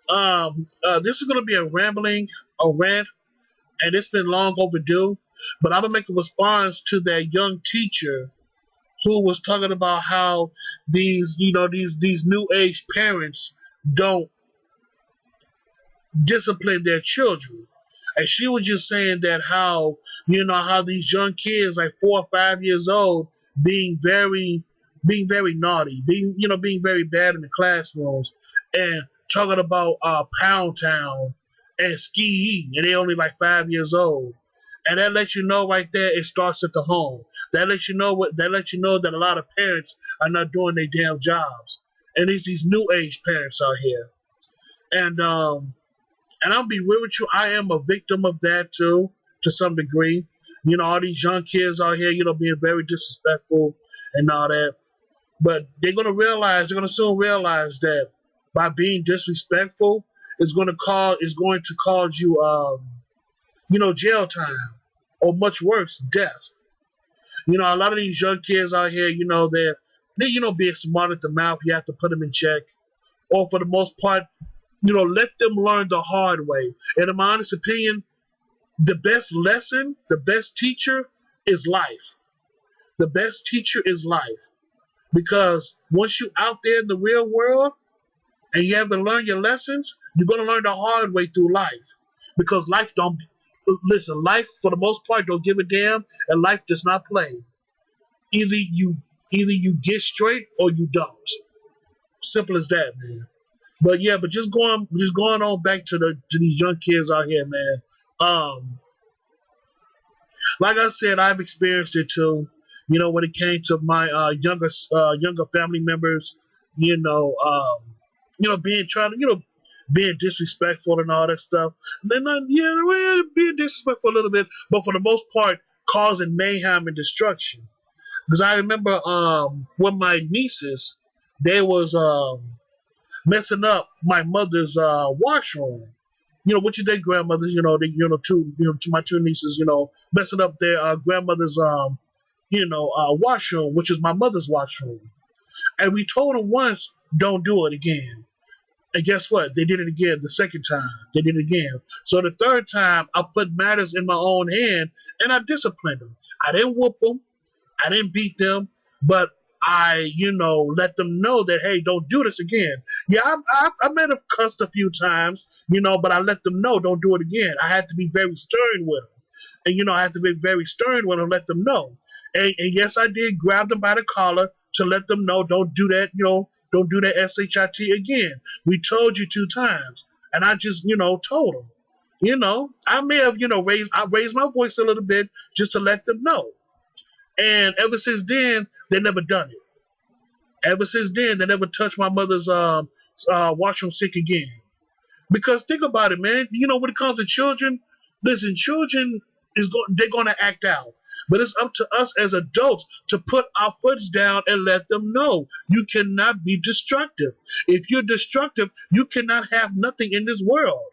This is going to be a rant, and it's been long overdue. But I'm gonna make a response to that young teacher who was talking about how these new age parents don't discipline their children. And she was just saying that how these young kids like 4 or 5 years old being very naughty, being very bad in the classrooms, and talking about Pound Town and skiing, and they only like 5 years old. And that lets you know right there it starts at the home. That lets you know that a lot of parents are not doing their damn jobs. And it's these new age parents out here. And I'll be real with you, I am a victim of that too, to some degree. All these young kids out here, being very disrespectful and all that. But they're gonna soon realize that by being disrespectful, it's going to cause you, jail time or much worse, death. A lot of these young kids out here, they're being smart at the mouth. You have to put them in check, or for the most part, let them learn the hard way. And in my honest opinion, the best teacher is life. The best teacher is life. Because once you're out there in the real world and you have to learn your lessons, you're going to learn the hard way through life. Because life for the most part don't give a damn, and life does not play. Either you get straight or you don't. Simple as that, man. But yeah, just going on back to these young kids out here, man. Like I said, I've experienced it too. When it came to my younger family members, you know, um, being disrespectful and all that stuff. They're not, yeah, well, being disrespectful a little bit, but for the most part, causing mayhem and destruction. Because I remember with my nieces, they was messing up my mother's washroom. Which is their grandmother's. To my two nieces, messing up their grandmother's washroom, which is my mother's washroom. And we told them once, don't do it again. And guess what? They did it again the second time. They did it again. So the third time, I put matters in my own hand and I disciplined them. I didn't whoop them. I didn't beat them, but let them know that, hey, don't do this again. Yeah, I may have cussed a few times, but I let them know, don't do it again. I had to be very stern with them. And, I had to be very stern with them, let them know. And yes, I did grab them by the collar to let them know, don't do that, don't do that SHIT again. We told you 2 times. And I just, told them. I may have, raised my voice a little bit just to let them know. And ever since then, they never done it. Ever since then, they never touched my mother's washroom sink again. Because think about it, man. When it comes to children, listen, children they're gonna act out. But it's up to us as adults to put our foots down and let them know you cannot be destructive. If you're destructive, you cannot have nothing in this world.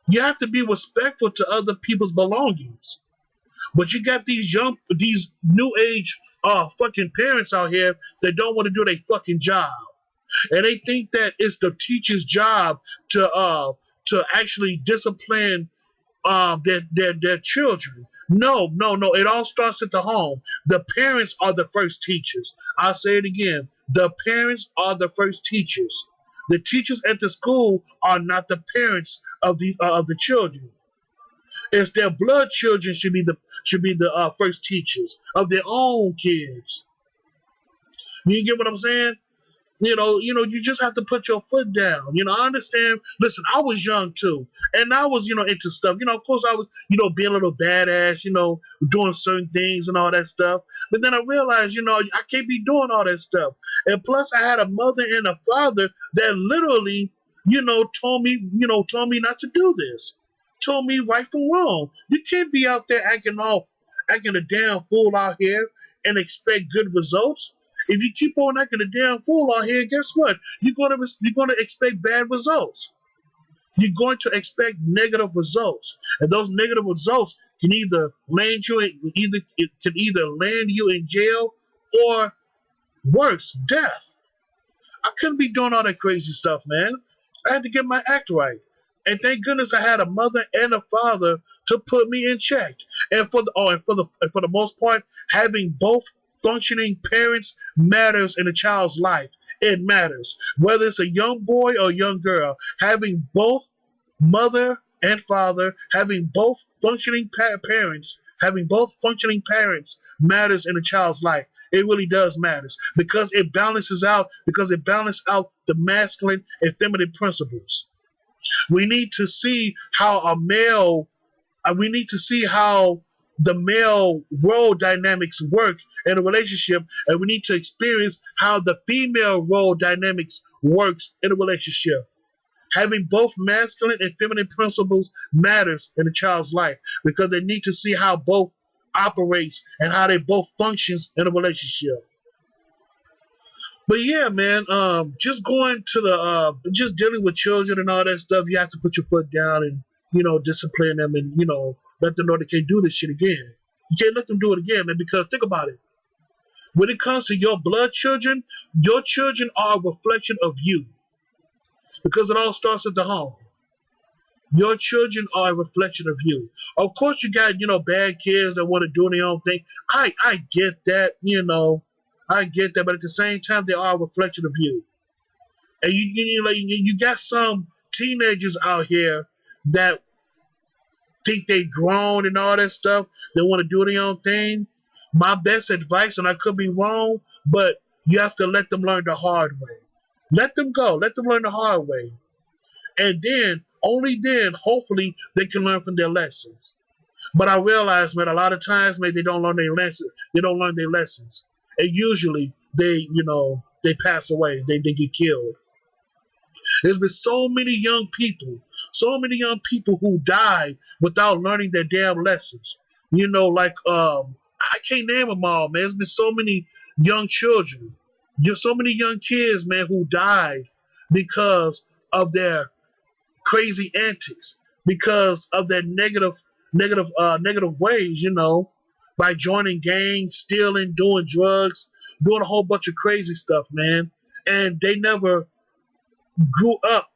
You have to be respectful to other people's belongings. But you got these new age fucking parents out here that don't want to do their fucking job. And they think that it's the teacher's job to actually discipline their children. No, no, no. It all starts at the home. The parents are the first teachers. I'll say it again. The parents are the first teachers. The teachers at the school are not the parents of the children. It's their blood children should be the first teachers of their own kids. You get what I'm saying? You just have to put your foot down. I understand. Listen, I was young too, and I was, into stuff. Of course, I was, being a little badass, doing certain things and all that stuff. But then I realized, I can't be doing all that stuff. And plus, I had a mother and a father that literally, told me not to do this. Told me right from wrong. You can't be out there acting a damn fool out here and expect good results. If you keep on acting a damn fool out here, guess what? You're gonna expect bad results. You're going to expect negative results, and those negative results can either land you in jail or worse, death. I couldn't be doing all that crazy stuff, man. I had to get my act right. And thank goodness I had a mother and a father to put me in check. And for the most part, having both functioning parents matters in a child's life. It matters. Whether it's a young boy or a young girl, having both mother and father, having both functioning parents, having both functioning parents matters in a child's life. It really does matters because it balances out the masculine and feminine principles. We need to see how we need to see how the male role dynamics work in a relationship, and we need to experience how the female role dynamics works in a relationship. Having both masculine and feminine principles matters in a child's life because they need to see how both operates and how they both functions in a relationship. But yeah, man, just going to just dealing with children and all that stuff, you have to put your foot down and, discipline them and, let them know they can't do this shit again. You can't let them do it again, man, because think about it. When it comes to your blood children, your children are a reflection of you because it all starts at the home. Your children are a reflection of you. Of course, you got, bad kids that want to do their own thing. I get that, I get that, but at the same time, they are a reflection of you. And you got some teenagers out here that think they grown and all that stuff. They want to do their own thing. My best advice, and I could be wrong, but you have to let them learn the hard way. Let them go. Let them learn the hard way. And then, only then, hopefully, they can learn from their lessons. But I realize, man, a lot of times, man, they don't learn their lessons. They don't learn their lessons. And usually, they pass away. They get killed. There's been so many young people who died without learning their damn lessons. I can't name them all, man. There's been so many young children, so many young kids, man, who died because of their crazy antics, because of their negative ways, by joining gangs, stealing, doing drugs, doing a whole bunch of crazy stuff, man. And they never grew up.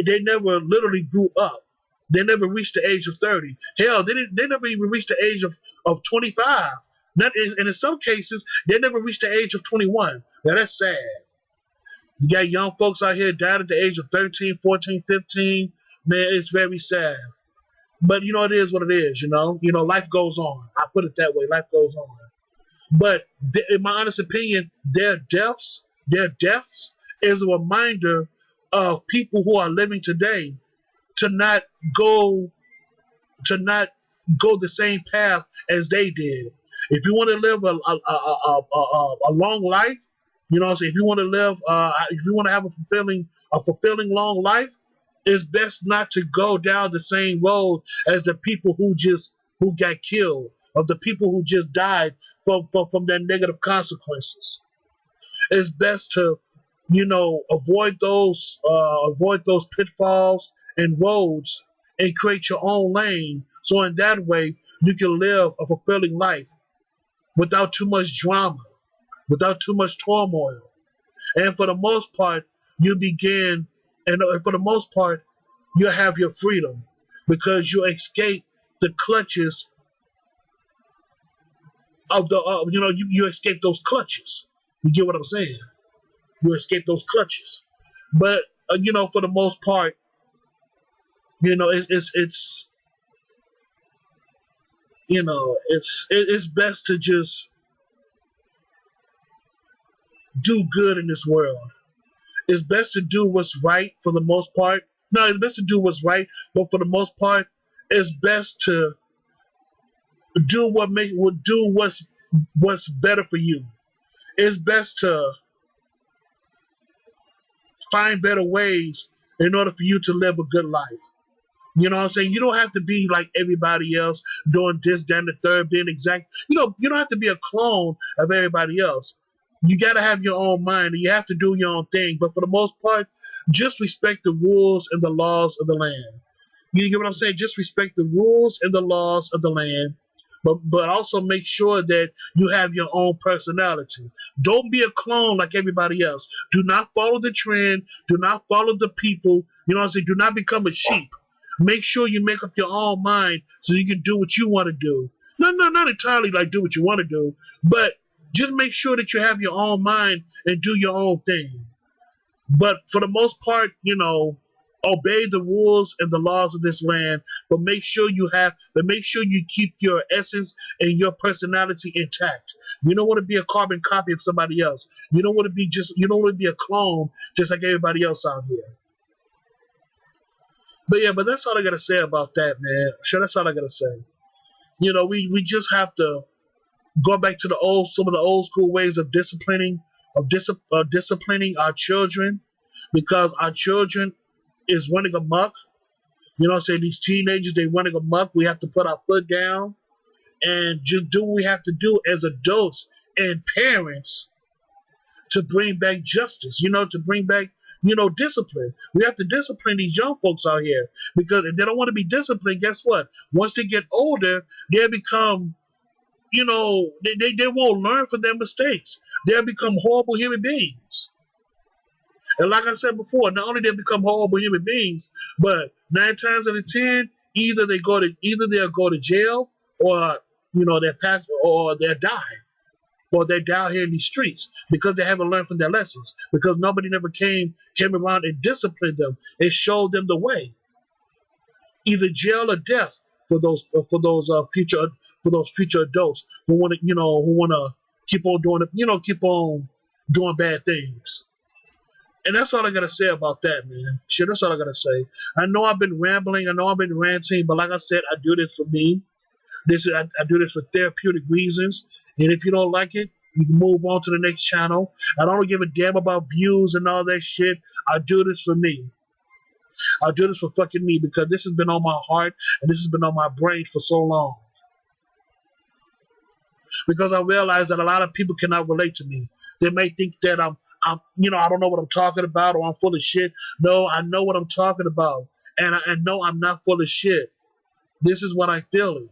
They never literally grew up. They never reached the age of 30. Hell, they never even reached the age of 25. And in some cases, they never reached the age of 21. Now, that's sad. You got young folks out here dying at the age of 13, 14, 15. Man, it's very sad. But, it is what it is, life goes on. I put it that way. Life goes on. But in my honest opinion, their deaths is a reminder of people who are living today to not go the same path as they did. If you want to live a long life, if you want to live, if you want to have a fulfilling long life, it's best not to go down the same road as the people who got killed, of the people who just died from their negative consequences. It's best to, avoid those pitfalls and roads and create your own lane. So in that way, you can live a fulfilling life without too much drama, without too much turmoil. And for the most part, you'll have your freedom because you escape the clutches of you escape those clutches. You get what I'm saying? You escape those clutches. But, for the most part, it's best to just do good in this world. It's best to do what's right for the most part. No, it's best to do what's right, but for the most part, it's best to do what's better for you. It's best to find better ways in order for you to live a good life. You know what I'm saying? You don't have to be like everybody else doing this, that, and the third, being exact. You don't have to be a clone of everybody else. You got to have your own mind and you have to do your own thing. But for the most part, just respect the rules and the laws of the land. You get what I'm saying? Just respect the rules and the laws of the land. But also make sure that you have your own personality. Don't be a clone like everybody else. Do not follow the trend. Do not follow the people. You know what I'm saying? Do not become a sheep. Make sure you make up your own mind so you can do what you want to do. No, not entirely like do what you want to do, but just make sure that you have your own mind and do your own thing. But for the most part, obey the rules and the laws of this land, but make sure you keep your essence and your personality intact. You don't want to be a carbon copy of somebody else. You don't want to be a clone just like everybody else out here. But yeah, but that's all I gotta say about that, man. Sure, that's all I gotta say. We just have to go back to some of the old school ways of disciplining our children, because our children is running amok. You know what I'm saying? These teenagers, they running amok. We have to put our foot down and just do what we have to do as adults and parents to bring back justice, to bring back, discipline. We have to discipline these young folks out here, because if they don't want to be disciplined, guess what? Once they get older, they'll become, they won't learn from their mistakes. They'll become horrible human beings. And like I said before, not only they become horrible human beings, but 9 times out of 10, either they'll go to jail, or they'll pass, or they'll die, or they're down here in these streets because they haven't learned from their lessons, because nobody never came around and disciplined them and showed them the way. Either jail or death for those future adults who want to keep on doing bad things. And that's all I gotta say about that, man. Shit, that's all I gotta say. I know I've been rambling, I know I've been ranting, but like I said, I do this for me. I do this for therapeutic reasons. And if you don't like it, you can move on to the next channel. I don't give a damn about views and all that shit. I do this for me. I do this for fucking me, because this has been on my heart and this has been on my brain for so long. Because I realize that a lot of people cannot relate to me. They may think that I don't know what I'm talking about, or I'm full of shit. No, I know what I'm talking about. And I know I'm not full of shit. This is what I'm feeling.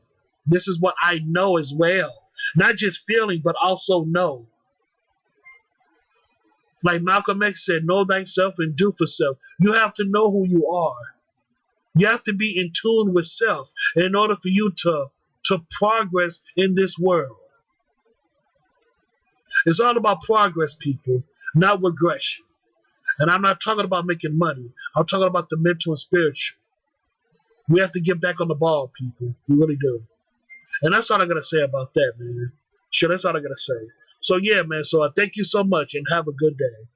This is what I know as well. Not just feeling, but also know. Like Malcolm X said, know thyself and do for self. You have to know who you are. You have to be in tune with self in order for you to progress in this world. It's all about progress, people, not regression. And I'm not talking about making money. I'm talking about the mental and spiritual. We have to get back on the ball, people. We really do. And that's all I gotta say about that, man. Sure, that's all I gotta say. So yeah, man. So I thank you so much and have a good day.